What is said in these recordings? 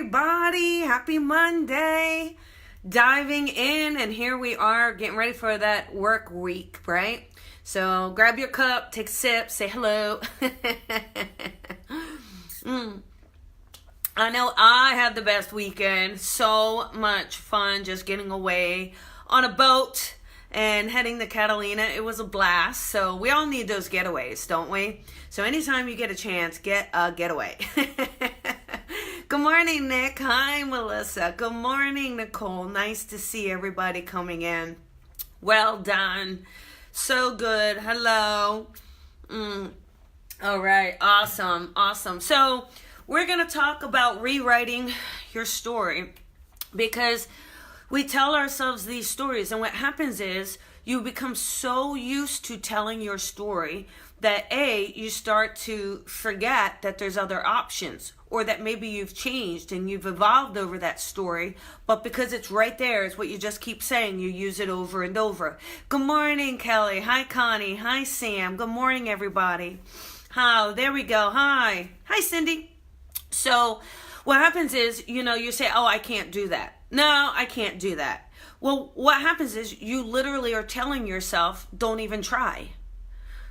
everybody. Happy Monday. Diving in, and here we are getting ready for that work week, right? So grab your cup, take a sip, say hello. I know I had the best weekend. So much fun just getting away on a boat and heading to Catalina. It was a blast. So we all need those getaways, don't we? So anytime you get a chance, get a getaway. Good morning, Nick. Hi, Melissa. Good morning, Nicole. Nice to see everybody coming in. Well done. So good. Hello. All right. Awesome. So we're going to talk about rewriting your story, because we tell ourselves these stories, and what happens is you become so used to telling your story that you start to forget that there's other options, or that maybe you've changed and you've evolved over that story, but because it's right there, it's what you just keep saying, you use it over and over. Good morning, Kelly. Hi, Connie. Hi, Sam. Good morning, everybody. Hi, there we go. Hi, Cindy. So what happens is, you say, oh, I can't do that. No, I can't do that. Well, what happens is you literally are telling yourself, don't even try,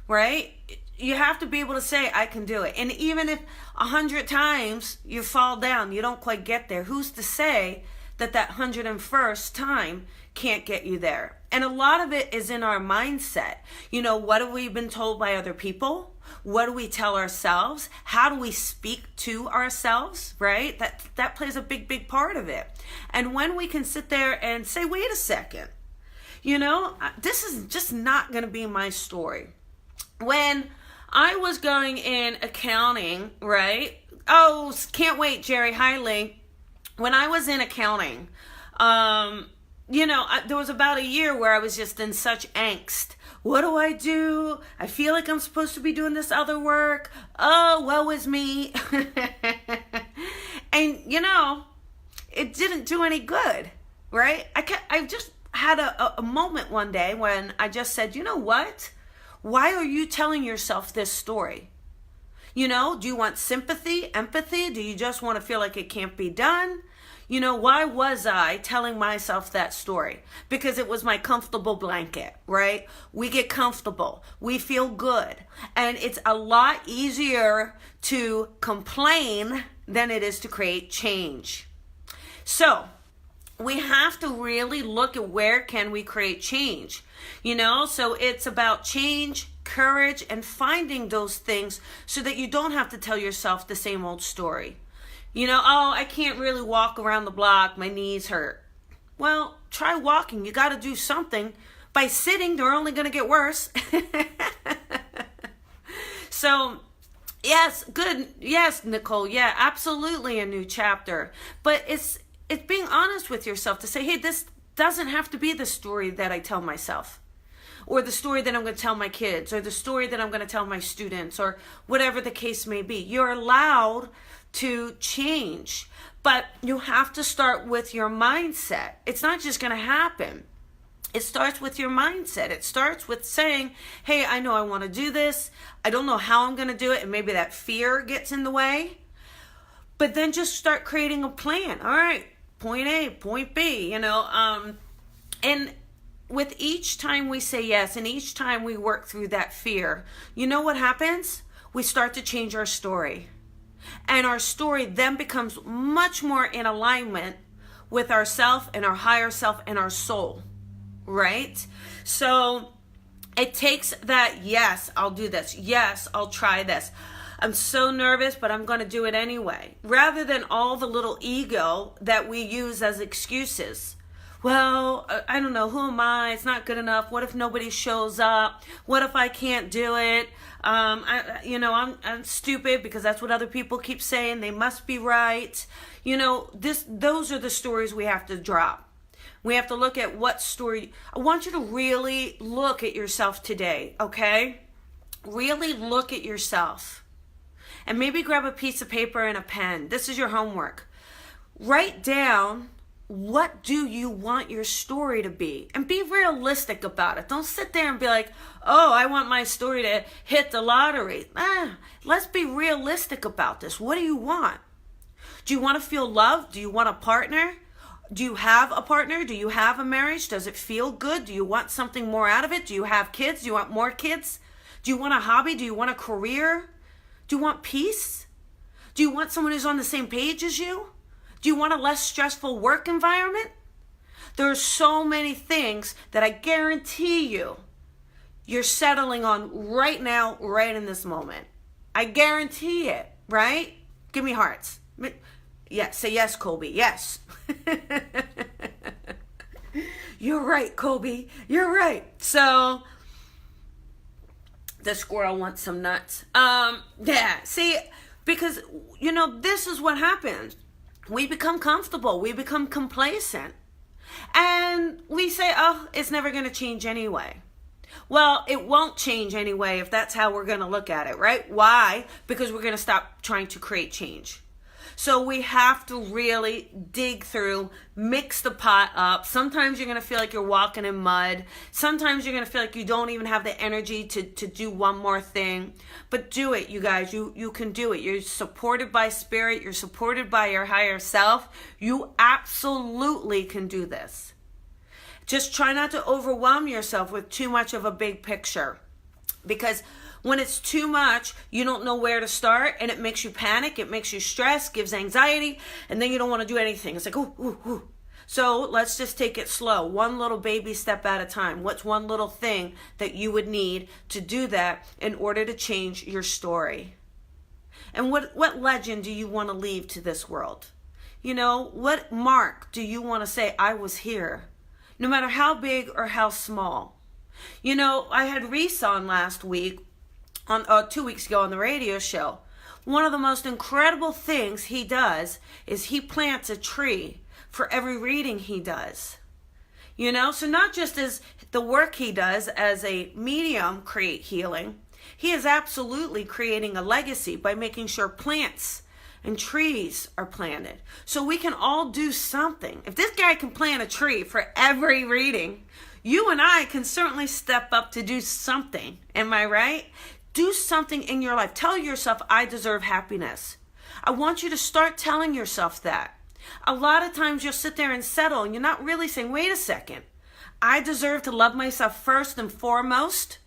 right? You have to be able to say, I can do it. And even if 100 times you fall down, you don't quite get there, who's to say that 101st time can't get you there? And a lot of it is in our mindset. What have we been told by other people? What do we tell ourselves? How do we speak to ourselves, right? That plays a big part of it. And when we can sit there and say, wait a second, this is just not going to be my story. When I was going in accounting, right? Oh, can't wait, Jerry. Hi, Lee. When I was in accounting, there was about a year where I was just in such angst. What do I do? I feel like I'm supposed to be doing this other work. Oh, woe is me. And, it didn't do any good, right? I just had a moment one day when I just said, you know what? Why are you telling yourself this story? Do you want sympathy, empathy? Do you just want to feel like it can't be done? Why was I telling myself that story? Because it was my comfortable blanket, right? We get comfortable. We feel good. And it's a lot easier to complain than it is to create change. So we have to really look at where can we create change. So it's about change, courage, and finding those things so that you don't have to tell yourself the same old story. Oh, I can't really walk around the block. My knees hurt. Well, try walking. You got to do something. By sitting, they're only going to get worse. So, yes, good. Yes, Nicole. Yeah, absolutely a new chapter. But it's being honest with yourself to say, hey, this doesn't have to be the story that I tell myself, or the story that I'm going to tell my kids, or the story that I'm going to tell my students, or whatever the case may be. You're allowed to change, but you have to start with your mindset. It's not just going to happen. It starts with your mindset. It starts with saying, hey, I know I want to do this. I don't know how I'm going to do it. And maybe that fear gets in the way. But then just start creating a plan. All right, point A, point B, and with each time we say yes, and each time we work through that fear, you know what happens? We start to change our story. And our story then becomes much more in alignment with ourself and our higher self and our soul, right? So it takes that, yes, I'll do this. Yes, I'll try this. I'm so nervous, but I'm going to do it anyway. Rather than all the little ego that we use as excuses. Well, I don't know, who am I? It's not good enough. What if nobody shows up? What if I can't do it? I'm stupid because that's what other people keep saying. They must be right. Those are the stories we have to drop. We have to look at what story. I want you to really look at yourself today, okay? Really look at yourself. And maybe grab a piece of paper and a pen. This is your homework. Write down, what do you want your story to be? And be realistic about it. Don't sit there and be like, oh, I want my story to hit the lottery. Let's be realistic about this. What do you want? Do you want to feel loved? Do you want a partner? Do you have a partner? Do you have a marriage? Does it feel good? Do you want something more out of it? Do you have kids? Do you want more kids? Do you want a hobby? Do you want a career? Do you want peace? Do you want someone who's on the same page as you? Do you want a less stressful work environment? There are so many things that I guarantee you're settling on right now, right in this moment. I guarantee it, right? Give me hearts. Yeah, say yes, Colby. Yes. You're right, Colby. You're right. So, the squirrel wants some nuts. Yeah, see, because, this is what happens. We become comfortable. We become complacent. And we say, oh, it's never going to change anyway. Well, it won't change anyway if that's how we're going to look at it, right? Why? Because we're going to stop trying to create change. So we have to really dig through, mix the pot up. Sometimes you're going to feel like you're walking in mud. Sometimes you're going to feel like you don't even have the energy to do one more thing. But do it, you guys. You can do it. You're supported by spirit. You're supported by your higher self. You absolutely can do this. Just try not to overwhelm yourself with too much of a big picture. Because when it's too much, you don't know where to start, and it makes you panic, it makes you stress, gives anxiety, and then you don't want to do anything. It's like, ooh, ooh, ooh. So let's just take it slow, one little baby step at a time. What's one little thing that you would need to do that in order to change your story? And what legend do you want to leave to this world? What mark do you want to say, I was here? No matter how big or how small. I had Reese on last week, 2 weeks ago on the radio show. One of the most incredible things he does is he plants a tree for every reading he does. So not just as the work he does as a medium create healing, he is absolutely creating a legacy by making sure plants and trees are planted. So we can all do something. If this guy can plant a tree for every reading, you and I can certainly step up to do something. Am I right? Do something in your life. Tell yourself, I deserve happiness. I want you to start telling yourself that. A lot of times you'll sit there and settle, and you're not really saying, wait a second. I deserve to love myself first and foremost,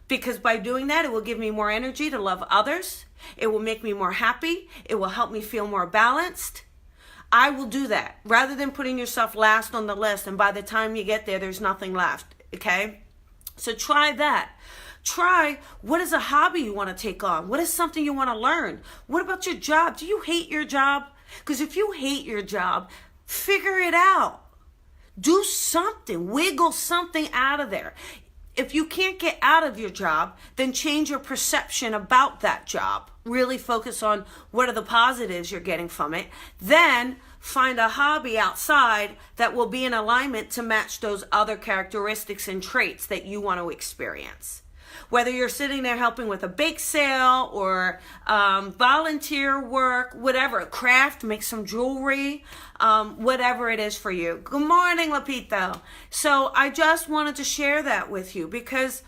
because by doing that, it will give me more energy to love others. It will make me more happy. It will help me feel more balanced. I will do that rather than putting yourself last on the list, and by the time you get there, there's nothing left. Okay? So try that. Try, what is a hobby you want to take on? What is something you want to learn? What about your job? Do you hate your job? Because if you hate your job, figure it out. Do something. Wiggle something out of there. If you can't get out of your job, then change your perception about that job. Really focus on what are the positives you're getting from it. Then find a hobby outside that will be in alignment to match those other characteristics and traits that you want to experience. Whether you're sitting there helping with a bake sale or volunteer work, whatever, craft, make some jewelry, whatever it is for you. Good morning, Lapito. So I just wanted to share that with you because,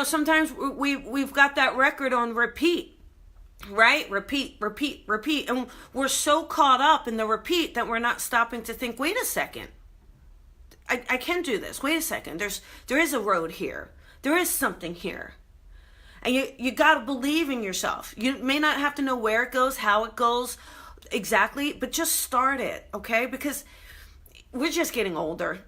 sometimes we've got that record on repeat, right? Repeat. And we're so caught up in the repeat that we're not stopping to think, wait a second. I can do this. Wait a second. There is a road here. There is something here. And you got to believe in yourself. You may not have to know where it goes, how it goes exactly, but just start it, okay? Because we're just getting older.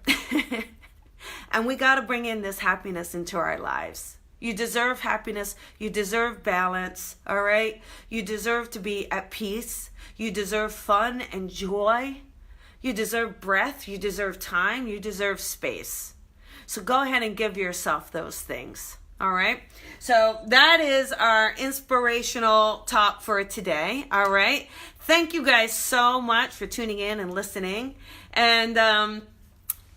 And we got to bring in this happiness into our lives. You deserve happiness. You deserve balance, all right? You deserve to be at peace. You deserve fun and joy. You deserve breath. You deserve time. You deserve space. So go ahead and give yourself those things. All right. So that is our inspirational talk for today. All right. Thank you guys so much for tuning in and listening. And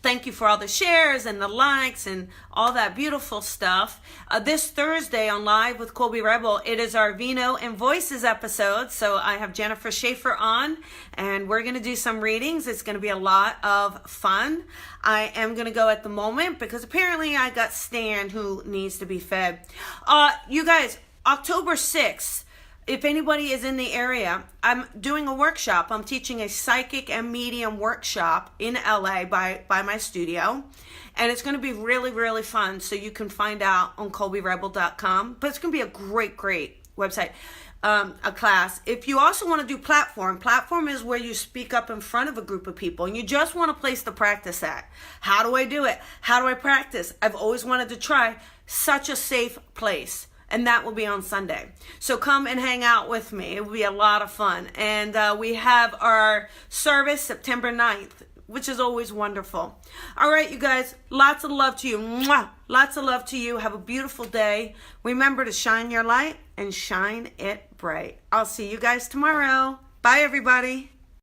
thank you for all the shares and the likes and all that beautiful stuff. This Thursday on Live with Colby Rebel, it is our Vino and Voices episode. So I have Jennifer Schaefer on, and we're going to do some readings. It's going to be a lot of fun. I am going to go at the moment because apparently I got Stan who needs to be fed. You guys, October 6th if anybody is in the area, I'm doing a workshop. I'm teaching a psychic and medium workshop in LA by my studio. And it's going to be really, really fun. So you can find out on colbyrebel.com. But it's going to be a great, great website, a class. If you also want to do platform is where you speak up in front of a group of people and you just want a place to practice at. How do I do it? How do I practice? I've always wanted to try such a safe place. And that will be on Sunday. So come and hang out with me. It will be a lot of fun. And we have our service September 9th, which is always wonderful. All right, you guys, lots of love to you. Mwah! Lots of love to you. Have a beautiful day. Remember to shine your light and shine it bright. I'll see you guys tomorrow. Bye, everybody.